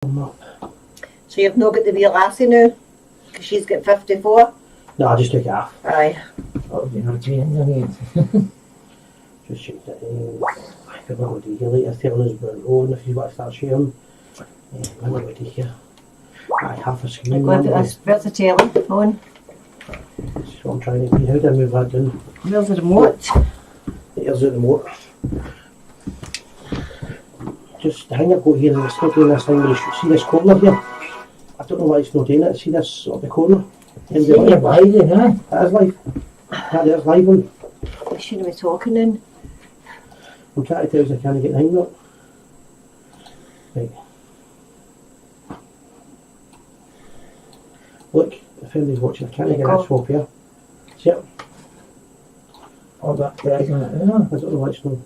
So you've not got the wee lassie now? Because she's got 54? No, I just took it off. Aye. Oh, you know, Just checked it. I could not do here later telling us about Rowan if you want to start sharing. I'm not going to here. Aye, half a screen. Where's the telephone? That's what I'm trying to do. How do I move that down? Where's the remote? Here's the remote. Just hang it, go here, and it's not doing this thing where you see this corner here. I don't know why it's not doing it. See this up the corner? it's live, huh? That is live. That is live one. I shouldn't be talking then. I'm trying to tell you I can't get the hang up. Right. Look, if anybody's watching, I can't get that swap here. See it? All that drag on it, huh? I don't know why it's not.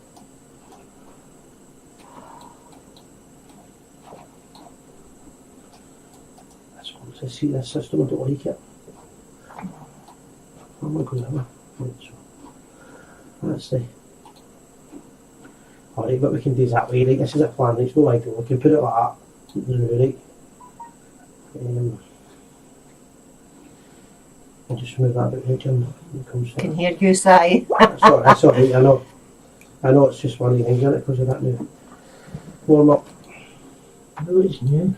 I see this system, I don't like it. I'm not going that way. Right, so that's the. Alright, what we can do is that way, right? This is a plan, it's no ideal. We can put it like that. Right. I'll just move that bit right, Jim. I can hear you sigh. That's alright, I know it's just one of the things, isn't it, because of that new warm up. No, it's new.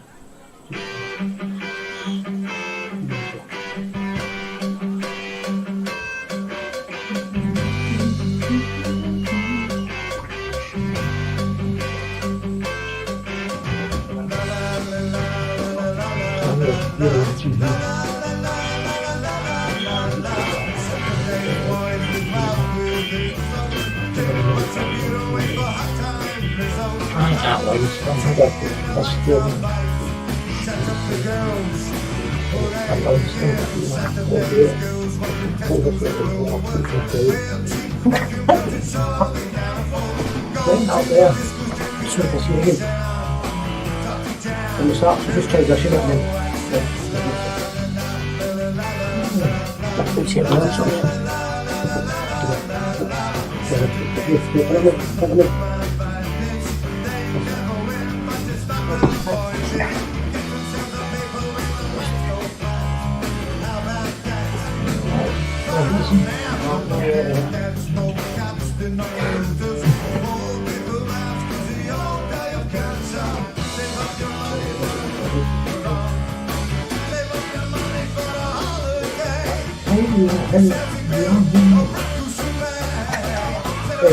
Out there, so we'll see again. And we start to just transition it then.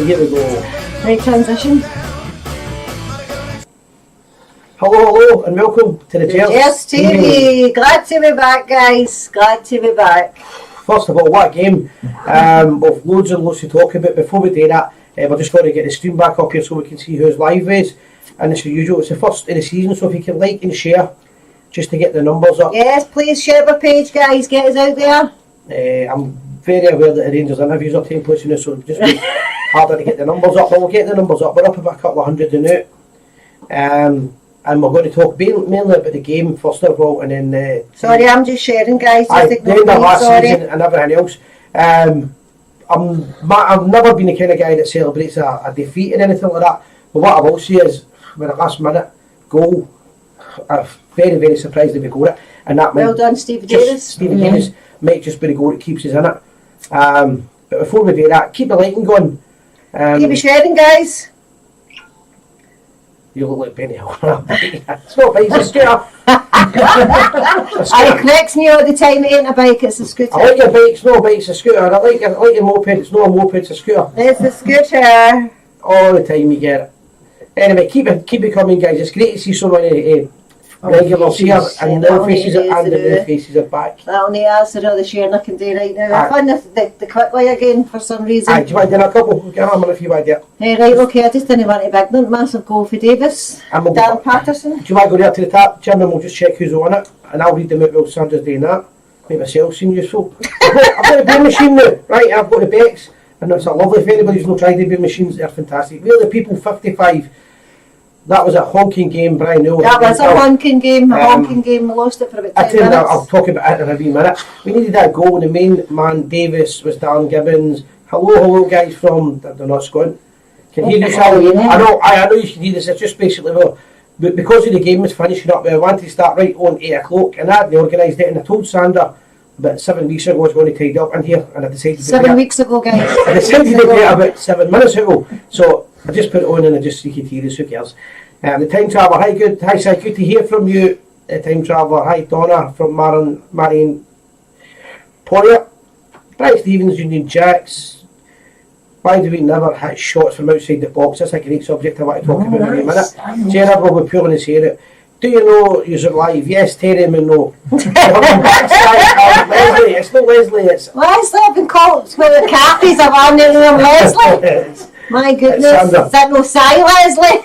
Here we go. Right, transition. Hello, and welcome to the Gers TV. Glad to be back, guys. Glad to be back. First of all, what a game. We've loads and loads to talk about. Before we do that, we're just going to get the stream back up here so we can see who's live is. And as usual, it's the first of the season, so if you can like and share, just to get the numbers up. Yes, please share our page, guys. Get us out there. I'm very aware that the Rangers interviews are taking place in this, so it'll just be harder to get the numbers up, but we'll get the numbers up. We're up about a couple of hundred in now. And we're going to talk mainly about the game first of all, and then... sorry, I'm just sharing, guys. The end of last season and everything else. I've never been the kind of guy that celebrates a defeat and anything like that, but what I will say is, with a last minute goal, I'm very, very surprised that we got it. And that well done, Stevie Davis. Stevie Davis might just be the goal that keeps us in it. But before we do that, keep the lighting going. Keep it sharing, guys. You look like Benny Hill. It's not a bike, it's a scooter. I corrects me all the time, it ain't a bike, it's a scooter. I like your bike, it's not a bike, it's a scooter. I like your moped, it's not a moped, it's a scooter. It's a scooter. All the time you get it. Anyway, keep it coming, guys. It's great to see so many regulars here, and new faces and the new faces are back. That'll need answer all the sharing I can do right now. I found the quick way again for some reason. Do you want to do a couple? Get on if you want to. Right, okay, I just didn't want to big one. Massive goal for Davis. Dan Patterson. Do you want to go there to the top, Jim, and we'll just check who's on it, and I'll read them out while Sandra's doing that. Make myself seem useful. I've got the beer machine now, right? I've got the Becks, and it's a lovely. If anybody's not tried the beer machines, they're fantastic. Really, people 55. That was a honking game, Brian. That was a honking game. We lost it for about 10 minutes. I'll talk about it in a wee minute. We needed that goal, and the main man, Davis, was Dan Gibbons. Hello, guys from, they're not Scotland. Can hear you, Sally. I know you can hear this. It's just basically, But because of the game was finishing up, I wanted to start right on 8 o'clock, and I hadn't organised it, and I told Sandra about 7 weeks ago I was going to tidy up in here, and I decided to 7 weeks ago, guys. I decided to do it about 7 minutes ago, so I just put it on and I just so you could hear us, who cares. The Time Traveller, hi Si, good to hear from you. The Time Traveller, hi Donna from Marion Poirier. Brian Stevens, Union Jacks. Why do we never hit shots from outside the box? That's a great subject I want to talk about in a minute. Jenna will be pulling his hair out. Do you know you're live? Yes, Terry Monroe. Leslie, it's not Leslie, it's Leslie, I've been called with the Catfies. I'm on there with Leslie. My goodness. Is that no Si, Leslie?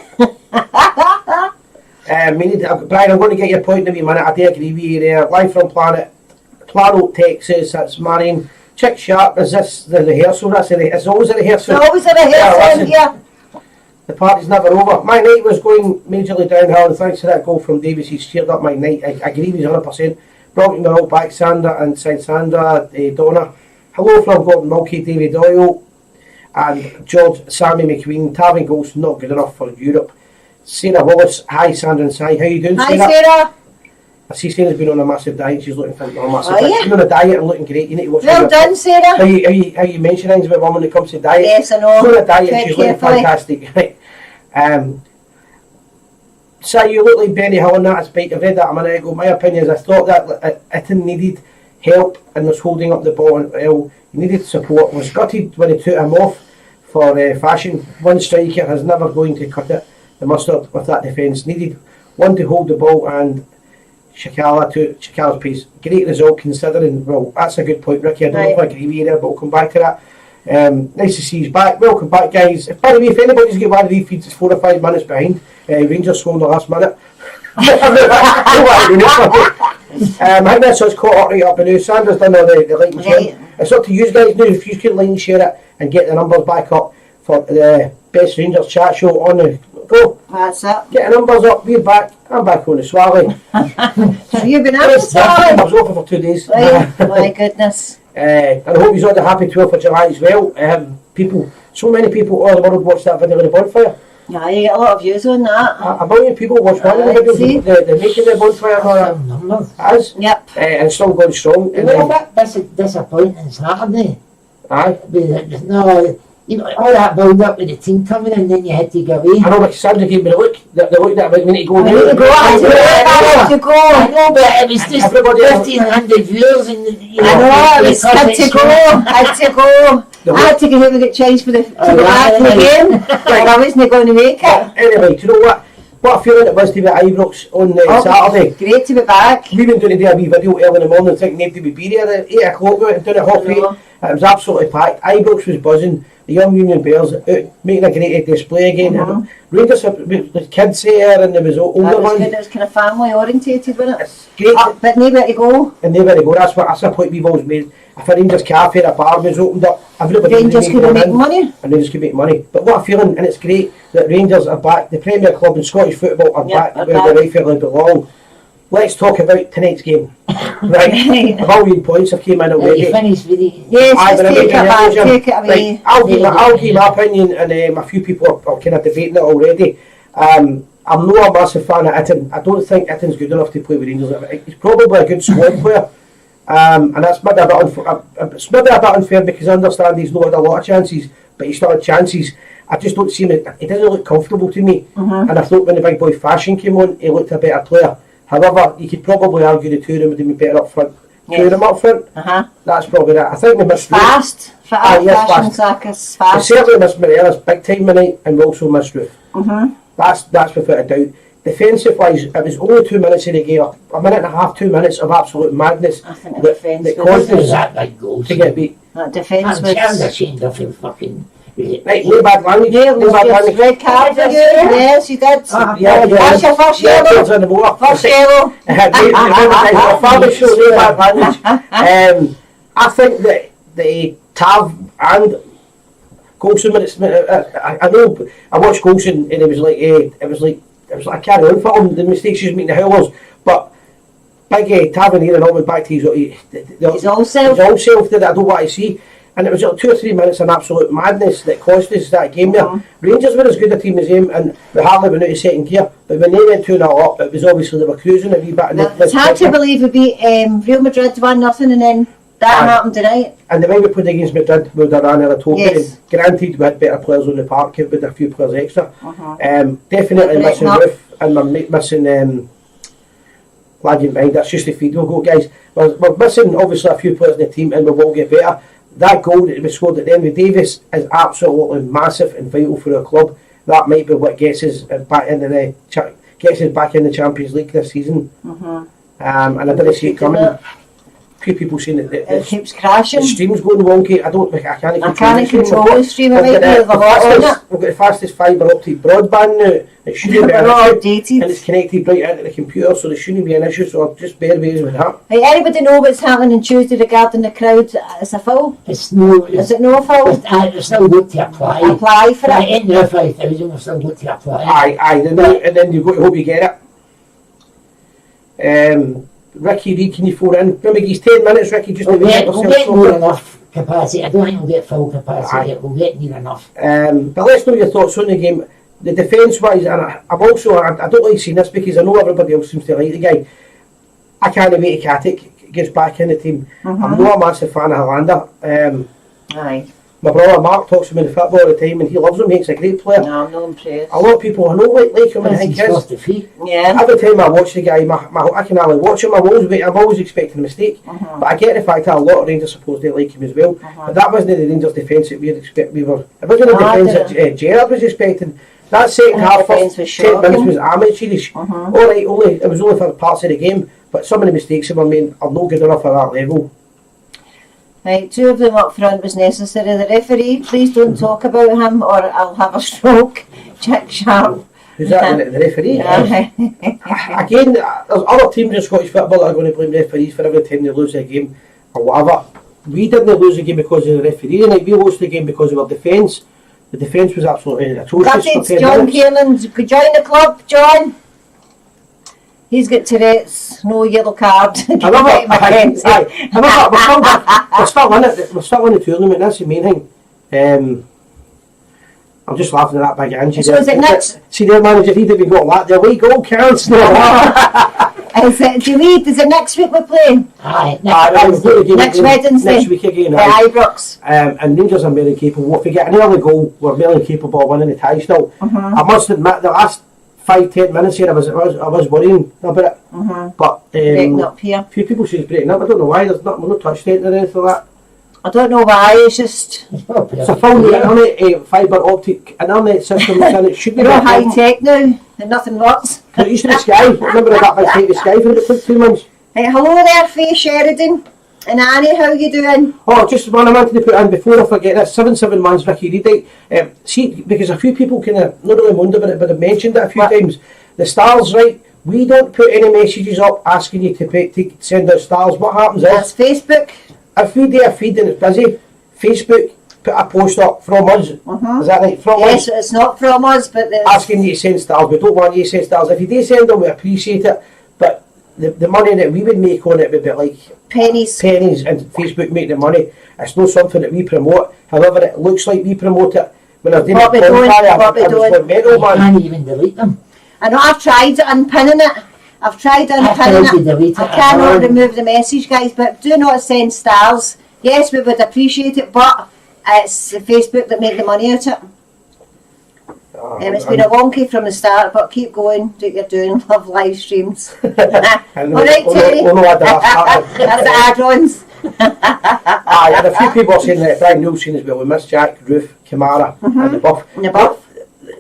Brian, I'm going to get your point in a wee minute. I do agree with you there. Live from Plano, Texas. That's Marion. Chick Sharp, is this the rehearsal? It's always a rehearsal. It's always a rehearsal, yeah. The party's never over. My night was going majorly downhill, and thanks to that goal from Davis, he's cheered up my night. I agree with you 100%. Brought me all back, Sandra and Saint Sandra, Donna. Hello from Gordon Mulkey, David Doyle, and George Sammy McQueen. Tavern goals not good enough for Europe. Sarah Wallace, hi Sandra and Si, how you doing, Hi, Sarah? Sarah. I see Sarah's been on a massive diet. She's looking for a massive diet. She's been on a diet and looking great. You need to watch Well done, Sarah. how you mention things about women when it comes to diet. Yes, I know. She's on a diet and Tread she's looking carefully. fantastic. So you look like Benny Hill on that spike. I've read that a minute ago. My opinion is I thought that Itten needed help and was holding up the ball. Well, he needed support. Was gutted when he took him off for fashion. One striker is never going to cut it. The mustard with that defence. Needed one to hold the ball and Shakala's pace. Great result considering. Well, that's a good point, Ricky. I don't know if I agree with you there, but we'll come back to that. Nice to see you back. Welcome back, guys. By the way, if anybody's got one of these feeds, it's 4 or 5 minutes behind. Rangers scored in the last minute. I think that's what's caught up right up now. Sandra's done all the like and share. It's up to you guys now. If you can like and share it and get the numbers back up for the Best Rangers chat show on the go. That's it. Get the numbers up. We're back. I'm back on the Swally. Have you been out of I Swally? was open for 2 days. Right. My goodness. And I hope you've had a happy 12th of July as well. So many people all over the world watched that video of the bonfire. Yeah, you get a lot of views on that. A million people watched one of the videos, the making the bonfire and all that. Numbers. As Yep. and it's still going strong. You know what? That's a disappointing Saturday. Aye. There's no, you know, all that build up with the team coming in, then you had to go away. I know, but Sandra gave me the look. The look that we need to go I now. need to go. I need to go. I know, but it was just Everybody else- 1,500 viewers and you know. I know, it was because had to it's go. Had to go. I had to go here and get changed for to go back to the game. But I wasn't going to make it. Anyway, do you know what? What a feeling it was to be at Ibrox on Saturday. Great to be back. We've been doing a wee video early in the morning thinking nobody would be there at 8 o'clock. We went and done it half 8. It was absolutely packed. Ibrox was buzzing. The young Union Bears out making a great display again. Rangers, the kids there and there was older That was ones. good. It was kind of family orientated, wasn't it? It's great. But nowhere to go. And nowhere to go. That's a point we've always made. If a Rangers cafe or a bar was opened up, everybody Rangers could make money. and Rangers could make money. But what a feeling, and it's great that Rangers are back. The Premier Club and Scottish football are back where they rightfully belong. Let's talk about tonight's game. Right, a million points have came in already. You finished with the... Yes, Aye, just but I take it mean, back. Jim, Take it away. Right, I'll give my opinion, and a few people are kind of debating it already. I'm not a massive fan of Itten. I don't think Itten's good enough to play with Rangers. He's probably a good squad player. And that's maybe a bit unfair. It's maybe a bit unfair because I understand he's not had a lot of chances, but he's still had chances. I just don't see him. He doesn't look comfortable to me. And I thought when the big boy Fashion came on, he looked a better player. However, you could probably argue the two of them would have been better up front. Two of them up front. That's probably that. I think we missed Fast. yes, Fashion fast. Saka's We fast. certainly missed Morelos big time tonight, and we also missed Ruth. That's without a doubt. Defensive wise, it was only 2 minutes in the game. A minute and a half, 2 minutes of absolute madness I think the that defence caused There's us that big goal. to get beat. That defence I'm was... ashamed of him fucking... Right, no bad language. Yeah, No bad yes, language. red card for you. Yes, you did. Yeah, That's your first yeah, yellow. kids on the motor. First yellow. Father show no bad language. I think that the Tav and Golson, when it's, I know I watched Golson and it was like a carry on for him. The mistakes he was making, the howlers, but big Tavernier and all went back to his His old self. that I don't want to see. And it was like 2 or 3 minutes of absolute madness that cost us that game there. Rangers were as good a team as them, and we hardly went out of second gear. But when they went 2-0 up, it was obviously they were cruising a wee bit. And It's hard to believe we beat Real Madrid 1-0 and then that happened tonight. And the way we played against Madrid, we would have ran out of total. Yes. Granted, we had better players on the park, with a few players extra. Definitely missing Roof, and we're missing glad you mind. That's just the feed we'll go, guys. We're missing obviously a few players in the team, and we will get better. That goal that we scored at the end with Davis is absolutely massive and vital for our club. That might be what gets us back into the Champions League this season. And I didn't see it coming. A few people saying that It keeps crashing. the stream's going wonky. I can't control the stream. I might be a lot on it. We've got the fastest fibre optic broadband now. It shouldn't be an We're all issue. updated. And it's connected right into the computer, so there shouldn't be an issue. So just bear with us with that. Hey, anybody know what's happening on Tuesday regarding the crowd? Is a foul? It's no. Is it no foul? It's still got to apply. Apply for it. In the 5,000, we've still got to apply. Aye. And then you've got to hope you get it. Ricky Reid, can you phone in? Remember, he's 10 minutes, Ricky, just to We'll make get yourself more sorted. enough capacity. I don't think we'll get full capacity. Aye. We'll get near enough. But let's know your thoughts on the game. The defence-wise, and I don't like seeing this because I know everybody else seems to like the guy. I can't wait till Katic gets back in the team. I'm not a massive fan of Hollander. Aye. My brother Mark talks to me in the football all the time, and he loves him. He's a great player. No, I'm not impressed. A lot of people I know like him, and I think He's his. first defeat. Yeah. Every time I watch the guy, I can only watch him. I'm always expecting a mistake. But I get the fact that a lot of Rangers supposed to like him as well. But that wasn't the Rangers defence that we were. It wasn't the defence that Gerard was expecting. That second half, defence first was 10 minutes shocking. was amateurish. All right, it was only for parts of the game, but some of the mistakes that were made are not good enough at that level. Right, 2 of them up front was necessary. The referee, please don't talk about him or I'll have a stroke. Jack Sharp. Who's that? The referee? Yeah. Again, there's other teams in Scottish football that are going to blame referees for every time they lose a game or whatever. We didn't lose the game because of the referee tonight. We lost the game because of our defence. The defence was absolutely atrocious. That's for it, 10 John minutes. Kiernan. Could join the club, John. He's got Tourette's, no yellow card. I love it. We're still in it. We're still in the tournament. That's the main thing. I'm just laughing at that big Angie. So is it next? See their manager, he'd even got that. The away goal counts. Is it next week we're playing? Aye. Next Wednesday. Next week again. The Ibrox. And Rangers are very capable. If we get another goal, we're very capable of winning the tie still. I must admit, the last 5-10 minutes here, I was worrying about it. But Breaking up here. a few people say it's breaking up. I don't know why. We're not touched it or anything like that. I don't know why, it's just... It's a full internet, fibre optic internet system. And it should be They're all that high tech now, and nothing works. It used to be Sky. Remember that big take the Sky for about 2 months? Hey, hello there, Faye Sheridan. And Annie, how you doing? Oh, just one I wanted to put in before I forget this. 7 months, Ricky Reid. See, because a few people kind of not really moaned about it, but have mentioned it a few times. The stars, right? We don't put any messages up asking you to send out stars. What happens That's is, Facebook. if we do a feed and it's busy, Facebook put a post up from us. Is that right? From us. Yes, it's not from us, but it's... Asking you to send stars. We don't want you to send stars. If you do send them, we appreciate it. But the money that we would make on it would be like pennies, and Facebook make the money. It's not something that we promote. However, it looks like we promote it. When I was doing What we doing, what we I was doing. going mental, You man. can't even delete them. I know I've tried unpinning it. I've tried unpinning tried to delete it. I it. cannot remove the message, guys, but do not send stars. Yes, we would appreciate it, but it's Facebook that make the money out of it. It's been a wonky from the start, but keep going, do what you're doing, love live streams. Alright, Terry. That's the add-ons. Aye, and a few people are saying that Brian Nielsen as well. We miss Jack, Roof, Kamara, and the Buff. And the Buff.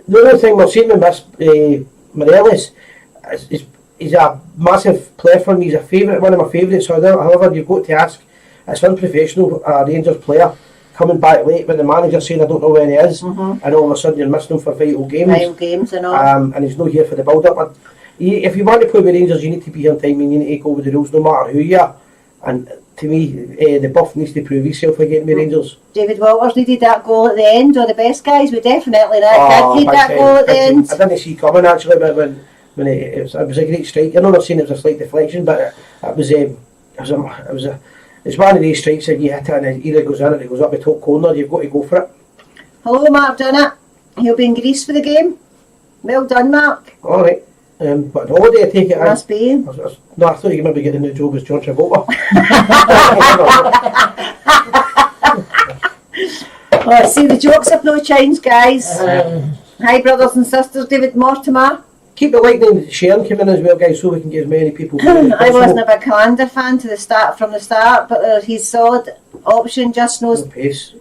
The only thing we're seeing we miss Morelos is he's a massive player for me. He's a favourite, one of my favourites. However, you've got to ask, it's unprofessional, a Rangers player coming back late when the manager saying I don't know where he is, and all of a sudden you're missing him for vital games. Vital games and all. And he's not here for the build-up. If you want to play with Rangers, you need to be here on time and you need to go with the rules no matter who you are. And to me, the Buff needs to prove himself again with Rangers. David Walters needed that goal at the end, or the best guys would definitely need that goal at the end. I didn't see it coming actually, but when it was a great strike. I know they're saying it was a slight deflection, but it was it's one of these strikes that you hit it and it either goes in or it goes up the top corner. You've got to go for it. Hello, Mark Dunnett. He'll be in Greece for the game. Well done, Mark. All right. But holiday, I take it. Must be. No, I thought you could maybe get a new job as John Travolta. Oh, see, the jokes have no changed, guys. Hi, brothers and sisters. David Mortimer. Keep the liking and sharing coming in as well, guys, so we can get as many people. I wasn't a big Commander fan from the start, but his solid option just knows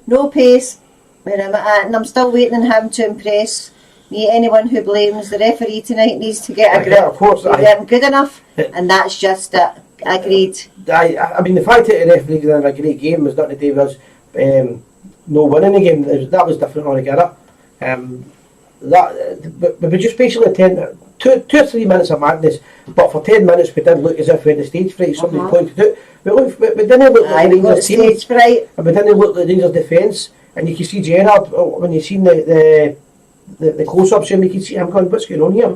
no pace. And I'm still waiting on him to impress me. Anyone who blames the referee tonight needs to get a grip. Of course, he weren't good enough, and that's just it. Agreed. I mean, the fact that the referee did have a great game was nothing to do with us no winning the game. That was different altogether. But we just basically 2 or 3 minutes of madness, but for 10 minutes we did look as if we had the stage fright. Somebody pointed out. We didn't look like the Rangers team, and we didn't look like the Rangers defence. And you can see Gerrard when you seen the close-ups, and you can see him going, "What's going on here?"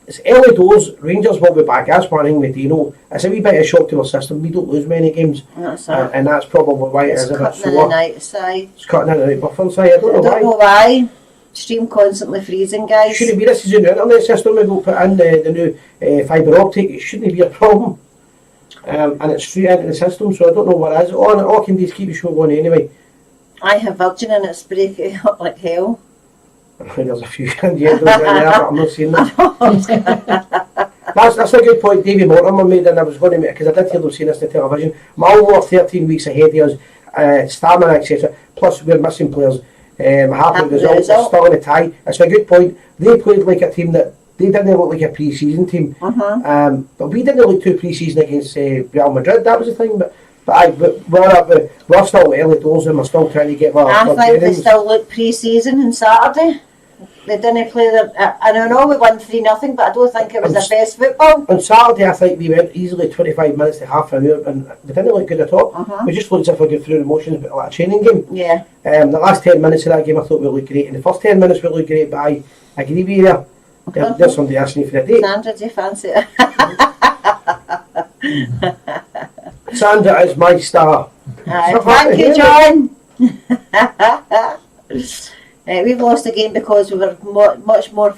It's early doors. Rangers will be back. That's one thing we do know. It's a wee bit of a shock to our system. We don't lose many games, and that's probably why it is a bit slower. It's cutting in the night buffer side. I don't know why. Stream constantly freezing, guys. Shouldn't be. This is the new internet system. We will put in the new fibre optic. It shouldn't be a problem. And it's straight into the system, so I don't know what it is. All can do is keep the show going anyway. I have Virgin and it's breaking up like hell. There's a few innuendos in there, but I'm not seeing that. That's a good point Davey Mortimer made, and I was going to make, because I did hear them saying this on the television. Mull were 13 weeks ahead of us, stamina, etc. Plus, we're missing players. Happy with the result, still in a tie. It's a good point. They played like a team that they didn't look like a pre-season team. But we didn't look too pre-season against Real Madrid. That was the thing. But we're still early doors and we're still trying to get our I think they still look pre-season on Saturday. They didn't play I don't know, we won 3-0, but I don't think it was the best football. On Saturday, I think we went easily 25 minutes to half an hour, and we didn't look good at all. We just looked as if we got through the motions, but like a training game. Yeah. The last 10 minutes of that game, I thought we looked great. In the first 10 minutes, we looked great, but I agree with you there. There's somebody asking you for a date. Sandra, do you fancy it? Sandra is my star. Thank you, John. We've lost the game because we were much more.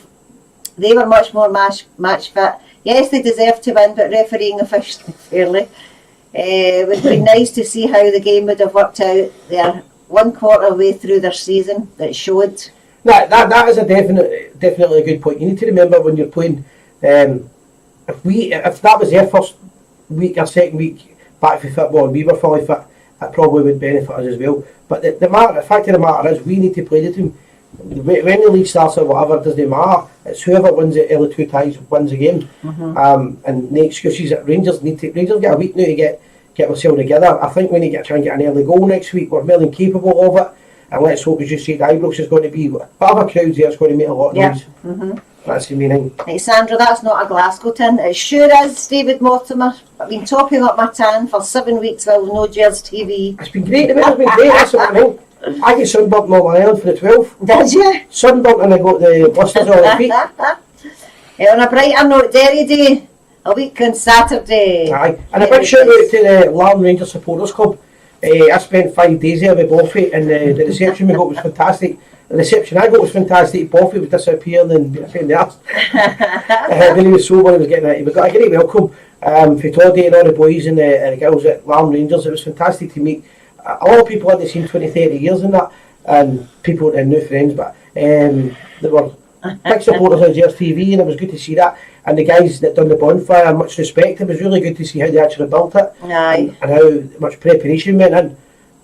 They were much more match fit. Yes, they deserved to win, but refereeing officially fairly. It would be nice to see how the game would have worked out. They're 1/4 way through their season. That showed. That is a definitely a good point. You need to remember when you're playing. If that was their first week or second week back for football and we were fully fit, that probably would benefit us as well. But the fact of the matter is, we need to play the team. When the league starts or whatever, it doesn't matter. It's whoever wins the early 2 ties wins the game. And the excuses that Rangers get a week now to get themselves together. I think we need to try and get an early goal next week. We're more than capable of it. And let's hope, as you said, Ibrox is going to be, whatever crowds there, it's going to make a lot of noise. That's the meaning. Hey Sandra, that's not a Glasgow tin. It sure is, David Mortimer. I've been topping up my tan for 7 weeks with no Gers TV. It's been great, it's been great, that's what I mean. I get sunburnt in Northern Ireland for the 12th. Did you? Sunburnt, and I got the blisters on the feet. On a brighter note, Derry Day, a week on Saturday. Aye, and a big shout out to the Larne Rangers Supporters Club. I spent 5 days there with Boffy, and the reception we got was fantastic. The reception I got was fantastic. Boffy was disappearing and being a pain in the arse. When he was sober, he was getting it. We got a great welcome for Toddy and all the boys and the girls at Larne Rangers. It was fantastic to meet a lot of people I hadn't seen 20-30 years in that, and people and new friends, but they were big supporters of Gers TV, and it was good to see that. And the guys that done the bonfire, much respect. It was really good to see how they actually built it. Aye. And how much preparation went in,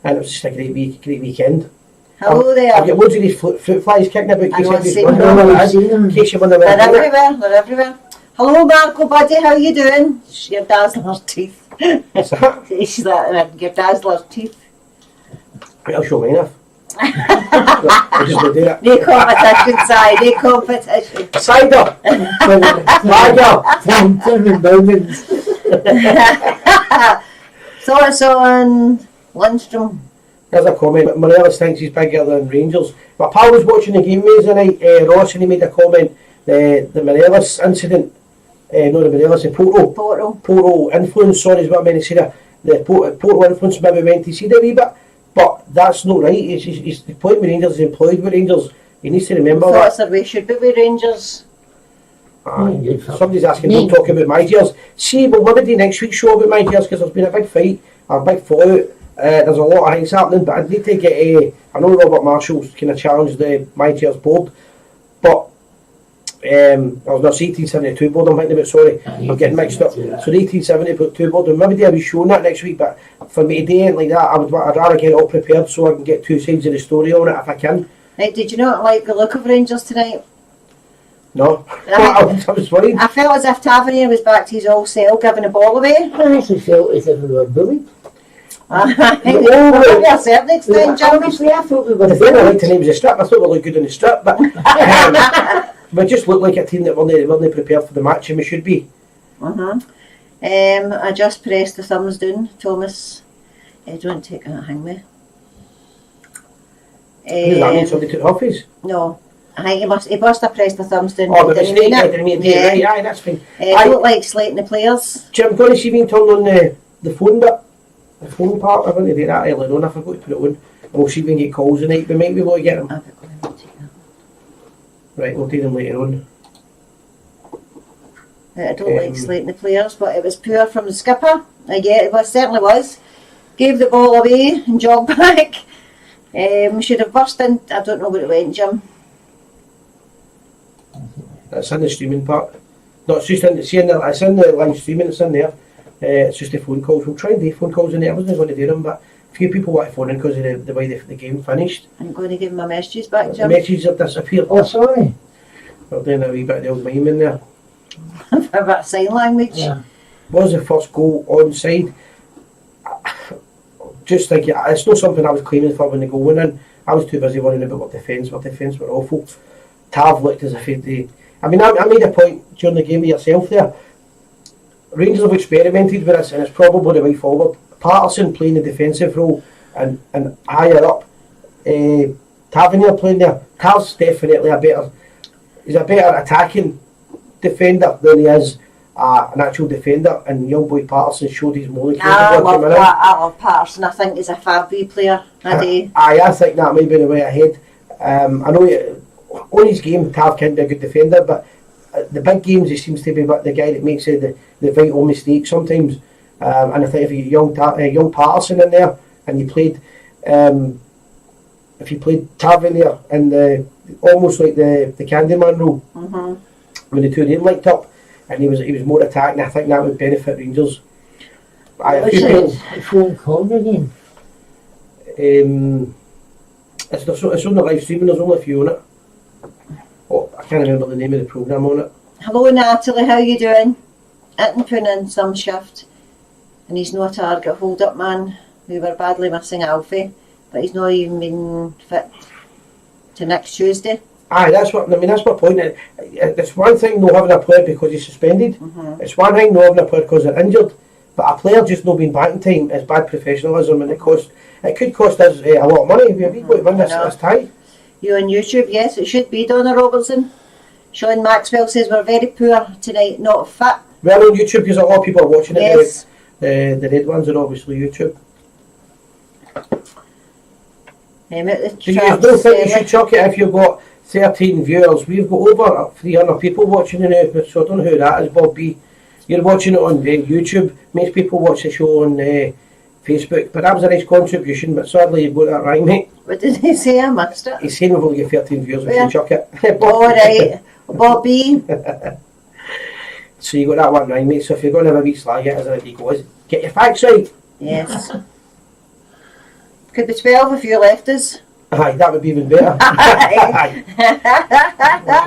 and it was just a great weekend. Hello there. I've got loads of these fruit flies kicking about in case you want to They're everywhere. Hello Marco, buddy, how you doing? Your dazzler's teeth. What's that? She's that, your dazzler's teeth. I'll show mine off. I'll just go do that. No competition, Si, no competition. Cider! Lager! Phantom and moments. Thoughts on Lundstrom? There's a comment. Morelos thinks he's bigger than Rangers. My pal was watching the game the other night, Ross, and he made a comment. The Morelos incident, no, the Morelos, the Porto influence, sorry, is what I meant to say there. the Portal influence maybe went to see a wee bit, but that's not right. He's playing with Rangers, he's employed with Rangers. He needs to remember that. Thoughts are we should be with Rangers. Somebody's asking, don't talk about my Gers. See, we'll maybe do next week's show about my Gers because there's been a big fight, a big fallout. There's a lot of things happening, but I need to get I know Robert Marshall's kind of challenged the my Gers board, but or no, it's 1872 board I'm thinking about, sorry, I'm getting mixed up. So the 1872 board, and maybe they'll be showing that next week, but for me to do it like that, I'd rather get it all prepared so I can get two sides of the story on it if I can. Right, did you not like the look of Rangers tonight? No, I was fine. I felt as if Tavernier was back to his old self, giving the ball away. I actually felt as if we were bullied. Maybe a certain extent, Jim. Obviously, I thought we were The thing I liked tonight was the strip. I thought we looked good in the strip, but we just looked like a team that weren't prepared for the match, and we should be. I just pressed the thumbs down, Thomas. Don't take that, hang me. Does that mean somebody took off his? No. I think he must have pressed the thumbs down. Oh, the mistake, I didn't mean to do it. Right, aye, that's fine. I don't like slating the players. Jim, going to see me turn on the phone bit, the phone part. I want to do that earlier on. I forgot to put it on. And we'll see if we can get calls tonight. We might be able to get them. Right, we'll do them later on. I don't like slating the players, but it was poor from the skipper. I get it, certainly was. Gave the ball away and jogged back. Should have burst in. I don't know where it went, Jim. It's in the streaming part. No, it's just it's in the live streaming, it's in there. It's just the phone calls. We'll try and do phone calls in there. I wasn't going to do them, but a few people want to phone in because of the way the game finished. I'm going to give my messages back, Jim. The messages have disappeared. Oh, sorry. We're doing a wee bit of the old mime in there. A bit of sign language. Yeah. Was the first goal onside? Just like it's not something I was claiming for when the goal went in. I was too busy worrying about our defence were awful. Tav looked as if they. I mean, I made a point during the game with yourself there. Rangers have experimented with this, and it's probably the way forward. Patterson playing the defensive role and higher up. Tavernier playing there. Tav's definitely he's a better attacking defender than he is an actual defender. And young boy Patterson showed his more than I love Patterson. I think he's a fab player. I think that may be the way ahead. I know. On his game, Tav can be a good defender, but the big games he seems to be the guy that makes the vital mistake sometimes. And I think if you young Patterson in there, and you played, if you played Tavernier in almost like the Candyman role, when the two of them linked up, and he was more attacking, I think that would benefit Rangers. It's phone call again. It's on the live streaming. There's only a few on it. Oh, I can't remember the name of the programme on it. Hello Natalie, how you doing? Itton putting in some shift, and he's not a target hold up man. We were badly missing Alfie, but he's not even been fit to next Tuesday. Aye, that's my point. It's one thing not having a player because he's suspended. It's one thing not having a player because they're injured. But a player just not being back in time is bad professionalism, and it could cost us a lot of money. We've got to win this tie. You on YouTube? Yes, it should be Donna Robertson. Sean Maxwell says we're very poor tonight, not fit. Well, on YouTube because a lot of people are watching it. Yes. The red ones are obviously YouTube. You don't think you should chuck it if you've got 13 viewers? We've got over 300 people watching it now, so I don't know who that is, Bob B. You're watching it on YouTube. Most people watch the show on Facebook, but that was a nice contribution, but sadly you've got that right, mate. What did he say? I missed it. He's saying we've only got 13 viewers, we should chuck it. Alright, Bobby. So you got that one right, mate, so if you're going to have a wee slag at us as he goes, get your facts right. Yes. Could be 12 if you left us. Aye, that would be even better.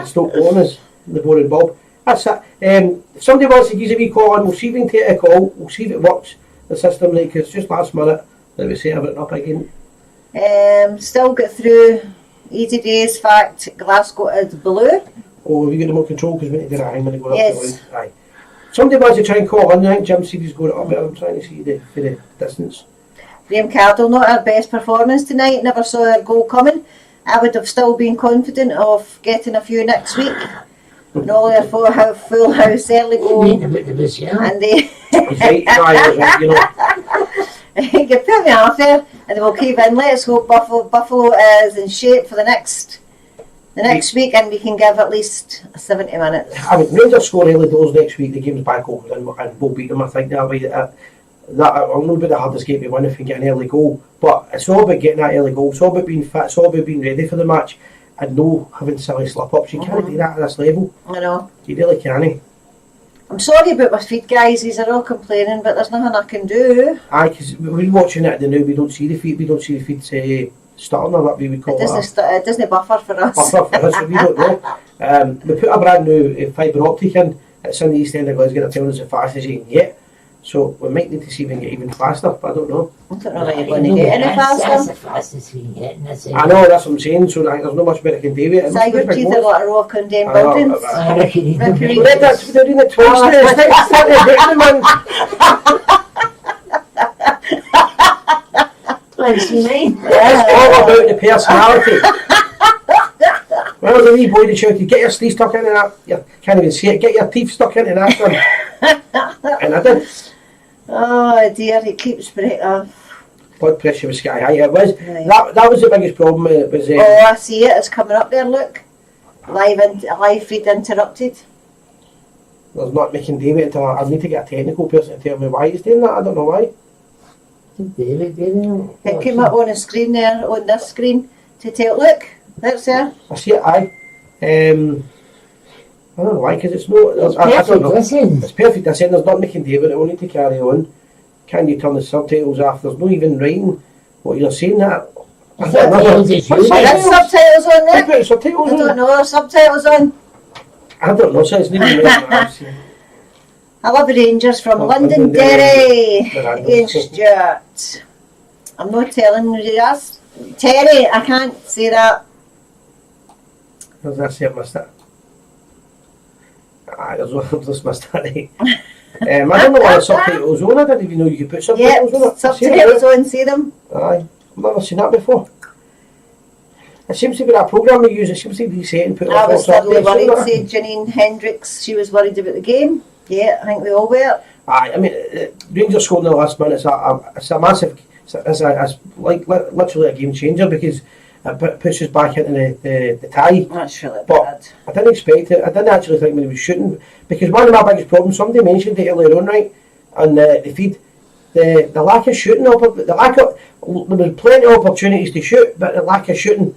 Stop calling us, the boring Bob. That's it. If somebody wants to give us a wee call on, we'll see if we can take a call, we'll see if it works, the system, like, it's just last minute that we set it up again. Still get through, easy days, fact, Glasgow is blue. Oh, have you got the more control because we need to do that when they go yes. up the line? Aye. Somebody wants to try and call in, I think Jim said he's going up there, I'm trying to see for the distance. Graham Cardle, not our best performance tonight, never saw our goal coming. I would have still been confident of getting a few next week. And all our full house early goal. And they He's right, you know. You put me off there, and then we'll keep in. Let's hope Buffalo is in shape for the next week, and we can give at least 70 minutes. I mean, Rangers score early doors next week. The game's back open, and we'll beat them. I think that way. That I'll know about the hardest game to win if we get an early goal. But it's all about getting that early goal. It's all about being fit. It's all about being ready for the match, and no having silly slip ups. You can't do that at this level. I know. You really can't. I'm sorry about my feet, guys. These are all complaining, but there's nothing I can do. Aye, because we're watching it now. We don't see the feet. We don't see the feet starting or what we would call It doesn't buffer for us. Buffer for us. We don't know. We put a brand new fibre optic in. It's in the East End of Glasgow. They're telling us as fast as you can get. So we might need to see if we can get even faster, but I don't know. I don't know if you're going to get any That's faster. the fastest we can get in this I know, that's what I'm saying, so there's not much better I can do with it. So your teeth are like a row of condemned I know, buildings. I reckon you can Mercury. do But that's what they're doing it twice now. It's like starting to break them, man. What you mean? It's all about the personality. When I was a wee boy, they shouted, get your teeth stuck into that. You can't even see it. Get your teeth stuck into that one. And I did. Oh dear, it keeps breaking. Blood pressure was sky high. It was. Right. That was the biggest problem. It was. Oh, I see it. It's coming up there. Look, live feed interrupted. There's not making David until I need to get a technical person to tell me why he's doing that. I don't know why. David, It came up on the screen there, on this screen, to tell. Look, that's there. I see it. Aye. I don't know why, because it's no. I don't know. Listen. It's perfect. I said there's not making David. It will need to carry on. Can you turn the subtitles off? There's no even writing what you're saying. That. Subtitles is What's you. Oh, there's subtitles on They there. put subtitles I don't on. know. There's subtitles on. I don't know. So it's not even written. I love the Rangers from Oh, Londonderry Londonderry. against Stuart. I'm not telling you that. Terry, I can't say that. Does that say I missed it? Aye, there's just missed that. I don't know why the subtitles on. I didn't even know you could put Yeah, subtitles on it. subtitles on, see them. Aye, I've never seen that before. It seems to be that programme we use. It seems to be set and put I was suddenly worried, on said Janine Hendricks, she was worried about the game. Yeah, I think we all were. Aye, I mean, Rangers scoring in the last minute. It's a massive. It's like literally a game changer because it pushes back into the tie. That's really But bad. I didn't expect it. I didn't actually think when he was shooting because one of my biggest problems. Somebody mentioned it earlier on, right? On the feed, the lack of shooting. There was plenty of opportunities to shoot, but the lack of shooting.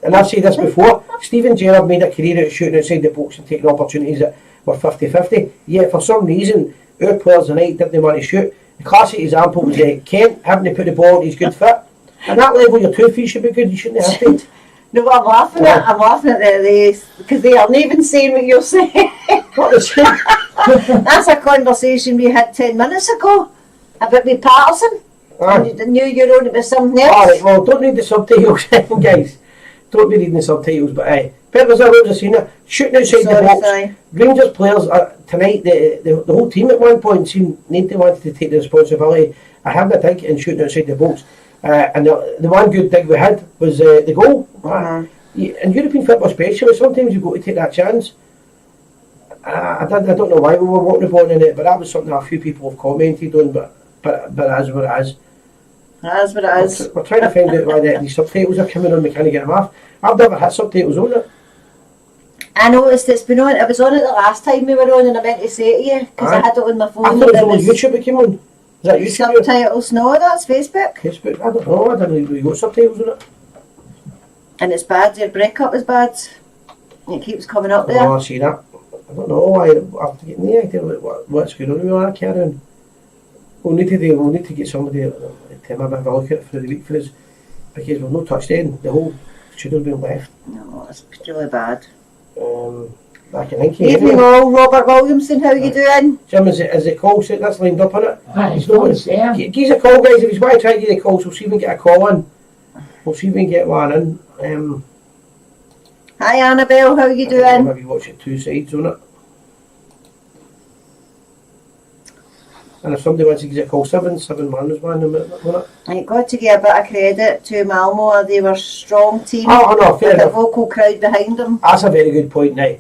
And I've said this before. Stephen Gerrard made a career out of shooting outside the box and taking opportunities that were 50-50. Yet for some reason, our players tonight didn't want to shoot. The classic example was Kent having to put the ball on his good foot. At that level, your 2 feet should be good. You shouldn't have to. No, but I'm laughing at these because they aren't even saying what you're saying. What is it? That's a conversation we had 10 minutes ago about me Patterson. Aye. I knew you wrote it was something else. Alright, well, don't read the subtitles, guys. Don't be reading the subtitles, but purpose I was seen it. Shooting outside the box. Sorry. Rangers players tonight, the whole team at one point seemed they wanted to take the responsibility. I had a dig and shooting outside the box. And the one good dig we had was the goal. In European football especially, sometimes you've got to take that chance. I don't know why we were wanting the ball in it, but that was something a few people have commented on, but it is what it is. That's what it is. We're trying to find out why these subtitles are coming on, we can't get them off. I've never had subtitles on it. I noticed it's been on. It was on it the last time we were on, and I meant to say it to you because I had it on my phone. I thought it was There on YouTube it came on. Is that YouTube? subtitles. No, that's Facebook. Facebook? I don't know, I didn't know you got subtitles on it. And it's bad. Your breakup is bad. It keeps coming up there. Oh, I see that. I don't know why. I have to get any idea what's going on with that carrying. We'll need to get somebody to have a bit of a look at it for the week for us because we've not touched it. The whole studio's been left. No, it's really bad. I can think Evening all, Robert Williamson, how you doing? Jim, is the call set that's lined up on it? It's not there. Give us a call, guys. If he's want to try to get a call, so we'll see if we can get a call in. We'll see if we can get one in. Hi Annabelle, how you doing? Maybe watch it two sides on it. And if somebody wants to give a call, 7-1 was one on it. I got to give a bit of credit to Malmo. They were a strong team Oh, no, fair with a enough. vocal crowd behind them. That's a very good point now.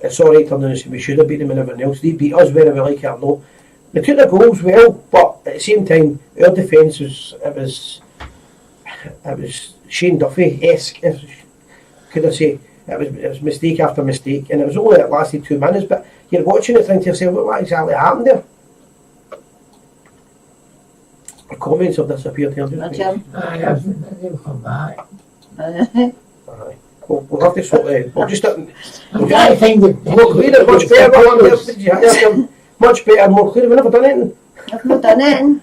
It's alright, we should have beat them and everything else. They beat us whether we like it or not. They took the goals well, but at the same time, our defence was Shane Duffy-esque, could I say. It was mistake after mistake, and it was only that lasted 2 minutes, but you're watching it thinking to yourself, what exactly happened there? The comments have disappeared here. Jim. They'll come back. Aye. We'll have to sort it. We'll just... I'm trying to find the... More clear, much better. Much better, more clear. We've never done anything. I've not done it.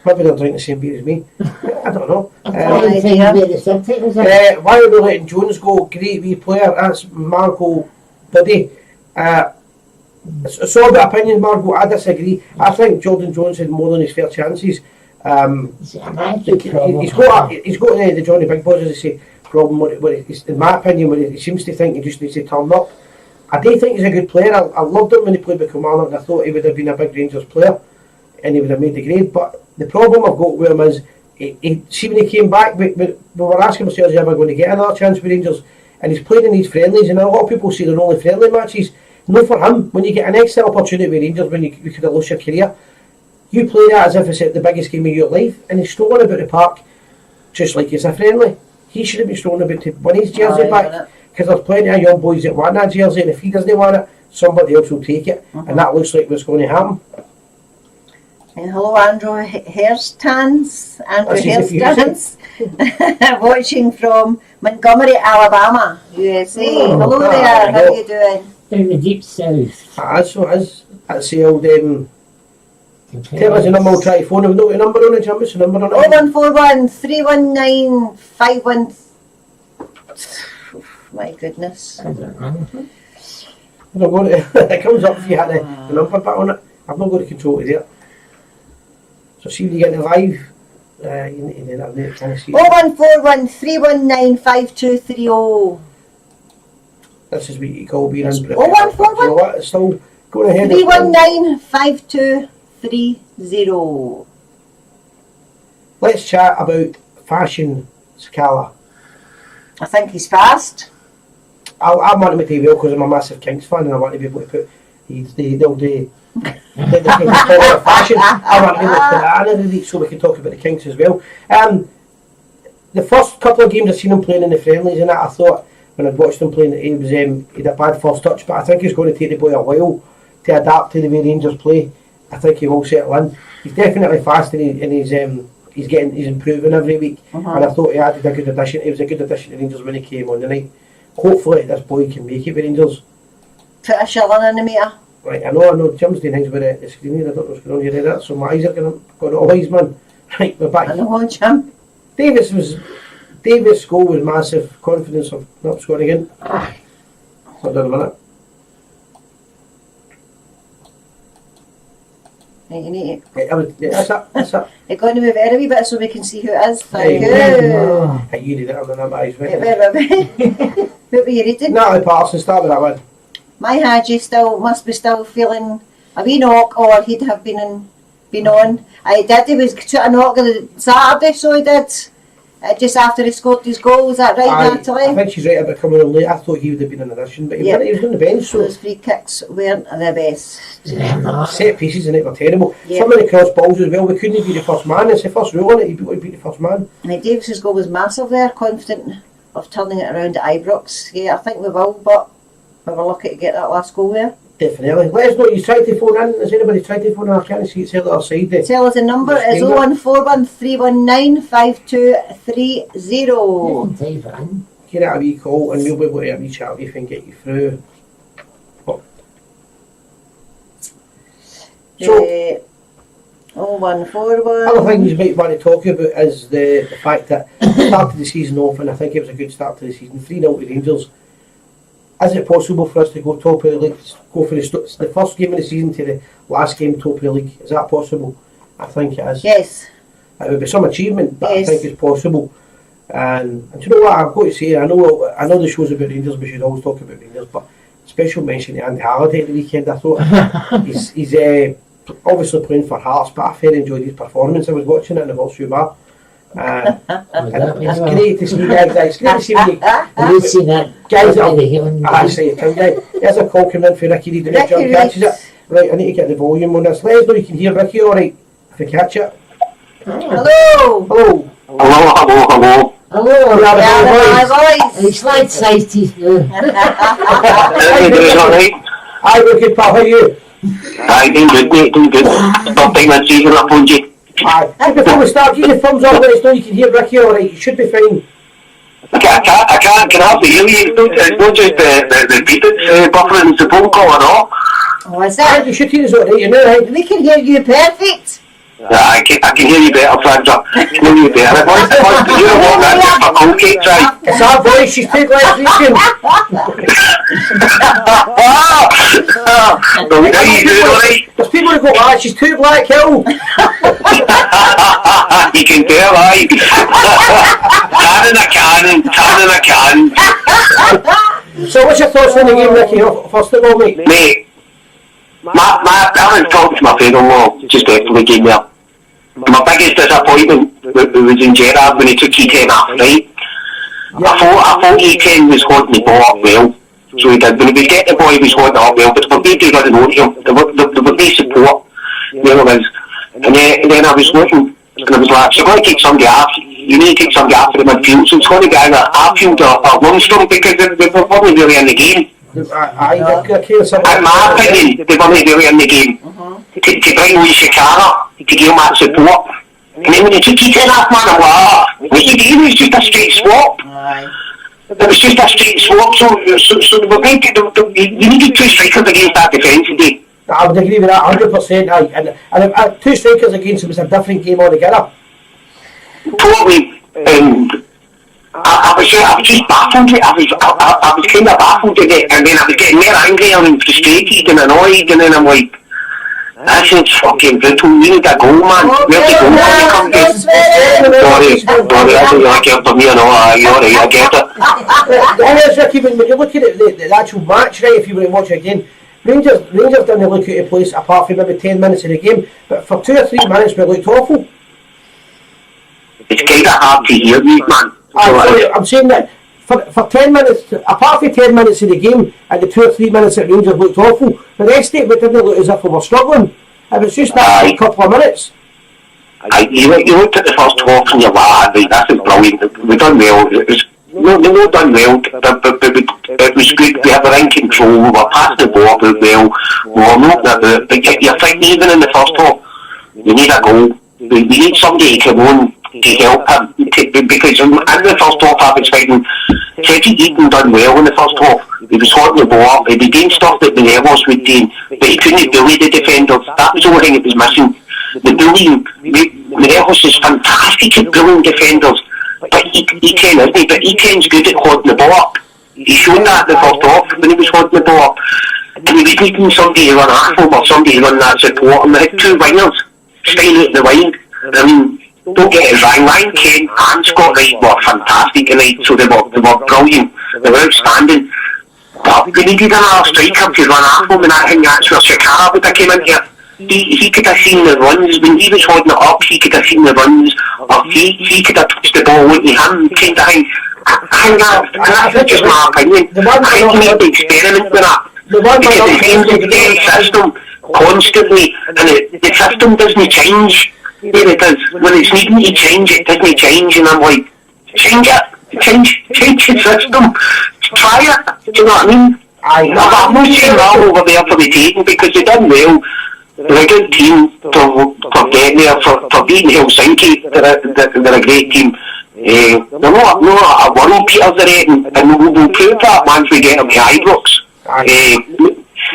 Maybe they're drinking the same beer as me. I don't know. I'm trying to find where the subtitles are. Why are we letting Jones go? Great wee player. That's Marco Buddy. So a bit of opinion, Marco. I disagree. I think Jordan Jones had more than his fair chances. It's an attitude problem. He's got the Johnny Big Boys, as I say, problem. In my opinion, where he seems to think he just needs to turn up. I do think he's a good player. I loved him when he played with Kilmarnock, and I thought he would have been a big Rangers player, and he would have made the grade. But the problem I've got with him is, see when he came back, we were asking ourselves, is he ever going to get another chance with Rangers? And he's played in these friendlies, and a lot of people say they're only friendly matches. No, for him, when you get an extra opportunity with Rangers, when you could have lost your career, you play that as if it's the biggest game of your life, and he's strolling about the park just like it's a friendly. He should have been strolling about to win his jersey back, because there's plenty of young boys that want that jersey, and if he doesn't want it, somebody else will take it, and that looks like what's going to happen. Hello, Andrew Hairstans. Watching from Montgomery, Alabama, USA. Hello there, how are you doing? In the deep south. That's what it is. That's the old... tell us the number, we'll try to phone him. No, the number on it, Jim. What's the number on it? 0141 319 51... My goodness. I don't know. I'm not going to... it comes up if you had the number bit on it. I'm not going to control it there. So see when you get the live... you need to do that there, can I see it? 0141 319 5230. This is what you call being in... 0141? You know what? It's still going ahead. 319 5230. Let's chat about Fashion Scala. I think he's fast. I want him to do well because I'm a massive Kings fan, and I want to be able to put the Fashion. I want to be able to put that in every week so we can talk about the Kings as well. The first couple of games I've seen him playing in the friendlies and that, I thought when I'd watched him playing, he had a bad first touch, but I think it's going to take the boy a while to adapt to the way Rangers play. I think he will settle in. He's definitely fast, and he's improving every week. And I thought he added a good addition. He was a good addition to Rangers when he came on the night. Hopefully this boy can make it with Rangers. Put a shilling in the meter. Right, I know Jim's doing things with the screen here. I don't know what's going on here there, so my eyes are going all eyes, man. Right, we're back. I know, Jim. Davis' goal was massive. Confidence of not scoring again. Hold on a minute. Right, you need to... That's it. You're going to move it a wee bit so we can see who it is. Thank you. Hey, you did it, I'm in my eyes. What were you reading? Natalie Patterson, start with that one. My Haji must be still feeling a wee knock, or he'd have been on. He was took a knock on Saturday, so he did. Just after he scored his goal, is that right, Natalie? I think she's right about coming on late. I thought he would have been in addition, but he was on the bench, so... Those free kicks weren't the best. Set pieces in it were terrible. Some of the cross balls as well, we couldn't be the first man. It's the first rule on it, you've got to beat the first man. Davis's goal was massive there, confident of turning it around at Ibrox. Yeah, I think we will, but we were lucky to get that last goal there. Definitely. Let us know, you tried to phone in. Has anybody tried to phone in? I can't see it's the other side there. Tell us the number is 0141 319 5230. Get out a wee call and we'll be able to have a wee chat with you and get you through. So, 0141. other things you might want to talk about is the fact that we started the season off, and I think it was a good start to the season, 3-0 to Rangers. Is it possible for us to go top of the league, go for the first game of the season to the last game top of the league? Is that possible? I think it is. Yes. It would be some achievement, but yes. I think it's possible. And do you know what I've got to say? I know the show's about Rangers, we should always talk about Rangers, but special mention to Andy Halliday at the weekend. I thought he's obviously playing for Hearts, but I very enjoyed his performance. I was watching it in the Vulture Bar. It's great to see guys. It's great to see when you see that guys that actually there's a call coming in for Ricky Reid and John catches it. Right, I need to get the volume on this. Let us know you can hear Ricky alright, if you catch it. Hello. Hello. Hello. Hello. Yeah, Yeah, my voice. It's like sighties now. How you doing, alright? Aye, we're good, pal. How are you? Aye, doing good, mate, doing good. Stop time and season up on you. Aye. Hey, before we start, give your thumbs up, let us know you can hear Ricky alright. You should be fine. I can hardly hear you. It's not just the beat that's buffering the phone call and all. Oh, is Aye, that? you should hear us alright, you know, right? We can hear you perfect. I can hear you better, Sandra. I can hear you better. You know what, that's just for concake, right? It's our voice, she's too glad speaking. So how you doing, alright? There's people who go, she's too Black Hill. You can tell, aye. Canning a can. So what's your thoughts on the game, Ricky, first of all, mate? Mate, I haven't talked to my father-in-law just after the game there. My biggest disappointment was in Gerard when he took E10 off, right? I thought E10 was holding the ball up well. So he did. When he was getting the ball, he was holding it up well. But for me, they got to know him. There were no support. There was. And then I was looking, and I was like, so you're going to take somebody off. You need to take somebody off for the midfield. So it's going to be either Arfield or Lundstrom because they were probably really in the game. In my opinion, they weren't really in the game. To bring Lee Shikara, to give him that support. And then when they took E10 off, man, I'm like, what you doing? It was just a straight swap. It was just a straight swap. So they were going to, you needed two strikers against that defence today. I would agree with that 100%. Aye. And two strikers against him was a different game altogether. Totally. I was just baffled. I was kind of baffled with it, and then I was getting more angry and frustrated and annoyed, and then I'm like, that seems fucking brutal. We need a goal, man. Where's the goal when you come in? Sorry, I don't like it for me and all. You're right, I get it. The thing is, Ricky, when you're looking at the actual match, right, if you were to watch it again, Rangers didn't look out of place apart from maybe 10 minutes of the game, but for 2 or 3 minutes we looked awful. It's kind of hard to hear you, man. I'm saying that for 10 minutes, apart from 10 minutes of the game, and the 2 or 3 minutes that Rangers looked awful, the rest of it we didn't look as if we were struggling. It was just that couple of minutes. You looked at the first half and you're like, right, this is brilliant. We done well. It was not done well, but it was good. We had the in control. We were passing the ball about well. We were not about. But you're thinking even in the first half, we need a goal. We need somebody to come on to help him. Because in the first half I was thinking, Cedric Eaton done well in the first half. He was holding the ball up. He was doing stuff that Morelos would do, but he couldn't bully the defenders. That was the only thing that was missing. The bullying. Morelos is fantastic at bullying defenders, but E10 isn't he? But E10's good at holding the ball up. He showed that in the first half when he was holding the ball up. And he was needing somebody to run after him or somebody to run that support. And they had two wingers staying out the line. I mean, don't get it wrong, Ryan Kent and Scott Wright were fantastic tonight, so they were brilliant, they were outstanding. But we needed another striker to run after him, and I think that's where Shikara would have came in here. He could have seen the runs, when he was holding it up, he could have seen the runs, or he could have touched the ball with his hand, kind of thing. I think that's just my opinion. I think we need to experiment with that. Because it seems to be the system constantly, and the system doesn't change. There it is. When it's needing to change, it doesn't change, and I'm like, change it, change the system, try it. Do you know what I mean? I'm not saying that over there for the taking because they done well. They're a good team for getting there, for beating Helsinki. They're a great team. They're not a world Peters are and we'll prove that once we get them to Ibrox.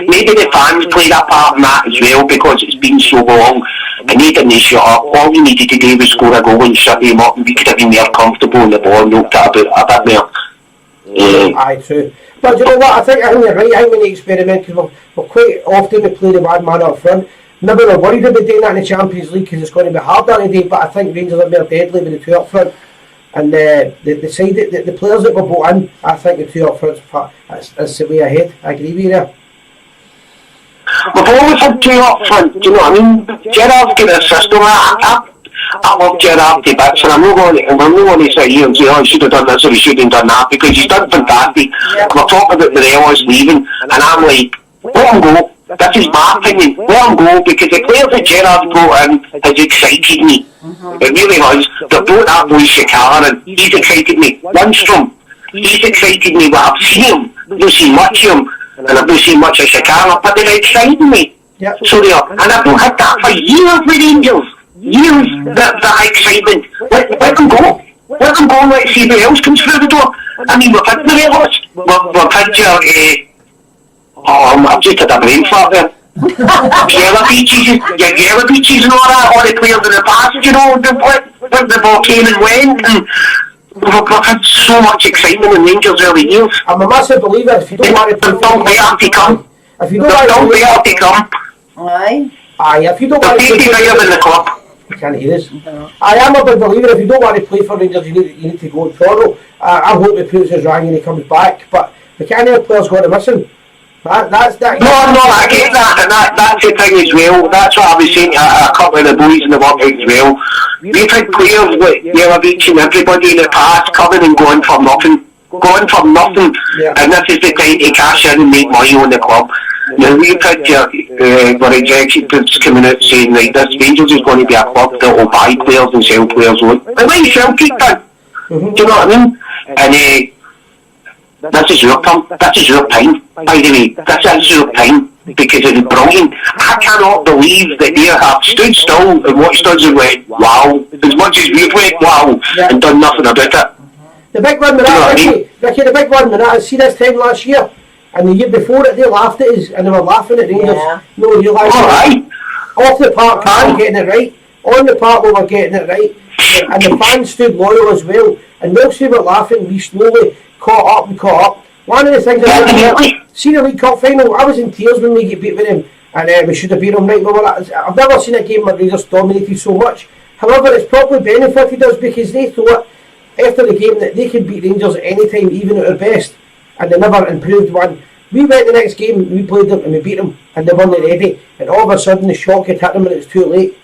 Maybe the fans played a part in that as well because it's been so long and they didn't shut up. All we needed to do was score a goal and shut them up, and we could have been more comfortable in the ball and looked at it a bit more. Aye, true. But you know what, I think you're right. I think we need to experiment because we're quite often we play the one man up front. Maybe we're worried about doing that in the Champions League because it's going to be harder today, but I think Rangers are more deadly with the two up front. And the side, the players that were brought in, I think the two up front is the way ahead. I agree with you there. We've always had two up front, do you know what I mean? Gerard's got a system. I love Gerard to bits, and I'm not going to sit here and say, oh, he should have done this or he shouldn't have done that, because he's done fantastic. We're talking about Morelos leaving, and I'm like, let him go. This is my opinion. Let him go, because the players that Gerrard brought in has excited me. It really has. They brought that boy Shakara in. He's excited me. Lundstrom, he's excited me. But I've seen him. I've not seen much of him. And I've not seen much of Shakara. But they're exciting me. Yep. So they are. And I've not had that for years with Rangers. Years. That excitement. Let them go. Let them go and let's see who else comes through the door. I mean, we've had the Reynolds. We've had your... I've just had a brain fart there. Yellow beaches and all that, all the players in the past, you know, the ball came and went, and we've had so much excitement in Rangers early years. I'm a massive believer. If you don't want to play Don't wait up to come. If you don't wait up to come. Aye, if you don't want to play in the club. I can't hear this. I am a big believer. If you don't want to play for Rangers, you need to go to Toronto. I hope he proves his wrong and he comes back. But we can't have players going to missing. That's that. No, I get that, and that's the thing as well. That's what I was saying to a couple of the boys in the workout as well. We've had players like Yelovich and everybody in the past coming and going for nothing. Yeah. And this is the time to cash in and make money on the club. Now we've had your executives coming out saying, like, this Rangers is going to be a club that will buy players and sell players on. And like Celtic done. Do you know what I mean? And this is your time. This is your time, by the way. This is your time, because it's brilliant. I cannot believe that they have stood still and watched us and went, wow, as much as we've went, wow, and done nothing about it. The big one with that, Ricky, the big one with that, see this time last year, and the year before it, they laughed at us, and they were laughing at Rangers. Yeah. No realising. Alright. Off the park, we were getting it right. On the park, we were getting it right. And the fans stood loyal as well. And whilst we were laughing, we slowly caught up. One of the things see the League Cup final, I was in tears when we get beat with them, and we should have beat them right. I've never seen a game where Rangers dominated so much. However, it's probably benefited us because they thought after the game that they could beat Rangers at any time, even at their best, and they never improved one. We went the next game, we played them and we beat them, and they weren't ready, and all of a sudden the shock had hit them and it was too late.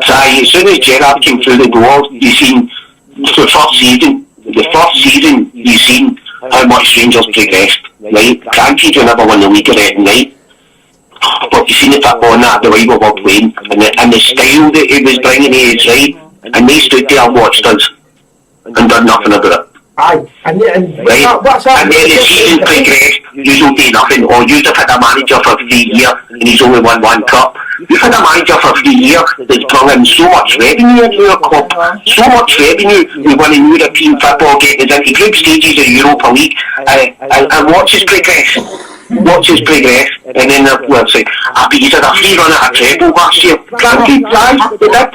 So as soon as Gerrard came through the door, you seen the first season you seen how much Rangers progressed, right? Granted, you never won the league or anything, right? But you seen it on that, the way we were playing, and the style that it was bringing is right, and they stood there and watched us and done nothing about it. Aye, and right? what's that? And then the season progressed, you don't do nothing, or you've had a manager for 3 years and he's only won one cup. You've had a manager for 3 years that's brought in so much revenue into your club, so much revenue. We won in European football, getting us into group stages of the Europa League, and watch us progress. And then we'll say, I bet you did a free run at a treble last year. Granted, right, we did.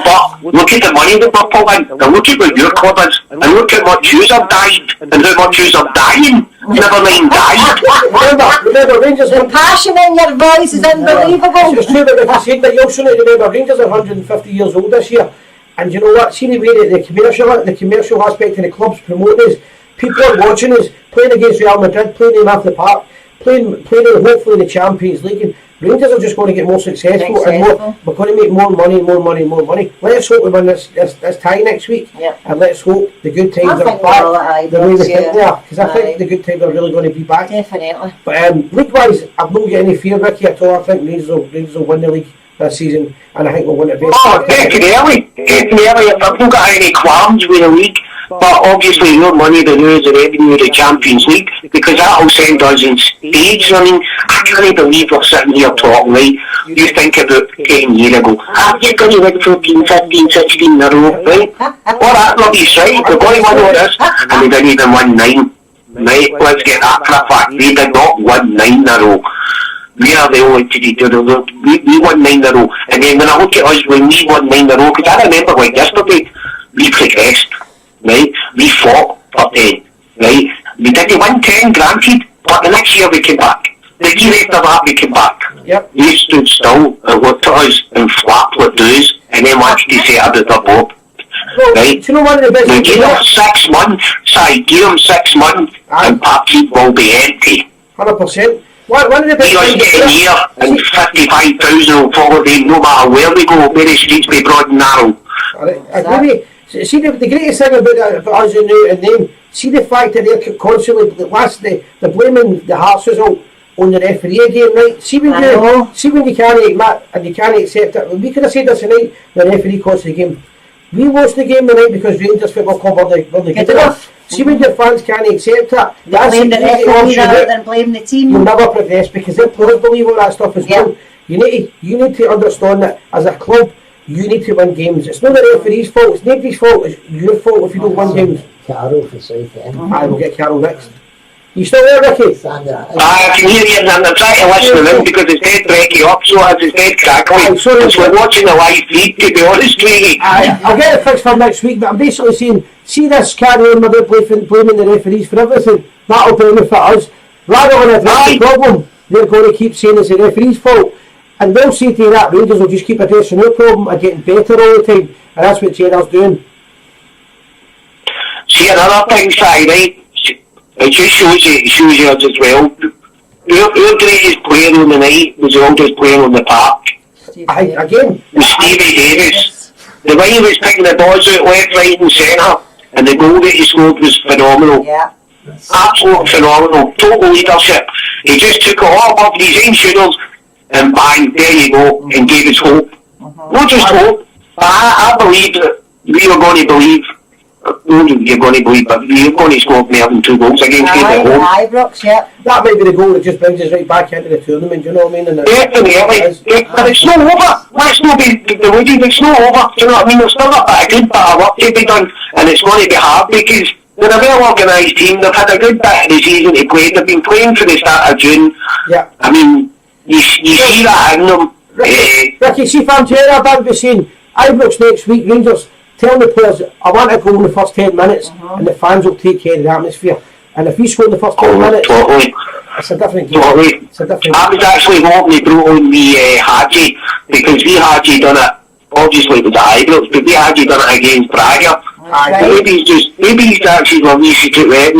But look at the money that we're pulling, and look at what your club is, and look at what yous have died, and how much yous are dying, never mind died. Remember Rangers, The passion in your voice is unbelievable. it's true that if you said that, you also need to remember Rangers are 150 years old this year, and you know what, see the way that the commercial aspect of the club's promoting us, people are watching us, playing against Real Madrid, playing them off the park, playing hopefully in the Champions League, and Rangers are just going to get more successful. And we're going to make more money. Let's hope we win this tie next week, and let's hope the good times are back the way we think they are, because I think the good times are really going to be back. Definitely. But league-wise, I've not got any fear, Ricky, at all. I think Rangers will win the league this season, and I think we'll win it. Getting early. I've not got any qualms with the league. But obviously more money than there is the revenue of the Champions League, because that'll send us in stage. I mean, I can't believe we're sitting here talking, right? You think about 10 years ago, are you going to win 14, 15, 16 in a row, right? All that rubbish, right? We're going to win all this, and we didn't even win 9. Right? Let's get that for a fact. We did not win 9 in a row. We are the only team to do it. We won 9 in a row. And then when I look at us when we won 9 in a row, because I remember like yesterday, we progressed. Right, we fought for 10, right? We didn't win 10, granted, but the next year we came back. The year after that we came back. Yep. They stood still and looked at us and flapped with dues, and then wanted to say about their bob. Right? Do you know one of the best we give them 6 months, give them 6 months, and Parkhead will be empty. 100%. One of the best We us get here, and 55,000 will follow them no matter where we go, where the streets be broad and narrow. Maybe, see the greatest thing about us and them, see the fact that they're constantly, they're blaming the Hearts result on the referee again, right? See when you can't admit and you can't accept it. We could have said this tonight, the referee cost the game. We lost the game tonight because Rangers Football Club were the good enough. See when your fans can't accept it, that's blame the referee rather than blame the team. You'll never progress because their players believe all that stuff as well. You need to understand that as a club, you need to win games. It's not the referee's fault, it's nobody's fault, it's your fault if you don't win games. Carol for South End. I will get Carol next. You still there, Ricky? Sandra. I can hear you, and I'm trying to listen to them because it's dead breaky up, so it's dead crackly. It's like watching a live feed, to be honest with you. I'll get it fixed for next week, but I'm basically saying, see this carry on about blaming the referees for everything, that'll benefit us. Rather than address the problem, they're going to keep saying it's the referee's fault. And they'll say to you that Rangers will just keep addressing their problem and getting better all the time. And that's what Gerard's doing. See, another thing, Si, right? It just shows you as well. Your greatest player on the night was the oldest player on the park. Again? Stevie Davis. The way he was picking the balls out left, right and centre, and the goal that he scored was phenomenal. Yeah. Absolute phenomenal. Total leadership. He just took it all off his own shoulders and bang, there you go, and gave us hope. Not just hope, but I believe that we were going to believe. You're going to believe, but you're going to score more than 2 goals against you at home. Ibrox, yeah. That might be the goal that just brings us right back into the tournament, do you know what I mean? Definitely, but it's not over. Let's not be deluded, it's not over. Do you know what I mean? There's still a good bit of work to be done, and it's going to be hard because they're a well organised team. They've had a good bit of the season to play. They've been playing for the start of June. Yeah. I mean, you see that in them. Ricky, see if I'm Gerard, I'd be saying, Ibrox next week, Rangers, tell the players, I want to go in the first 10 minutes and the fans will take care of the atmosphere. And if we score in the first 10 minutes, totally. It's a different game. Totally. It's a different I was actually hoping they brought on the Hadji, because we Hadji done it, obviously it was at Ibrox, but we Hadji done it against Braga. Right. Maybe he's actually got me secret weapon.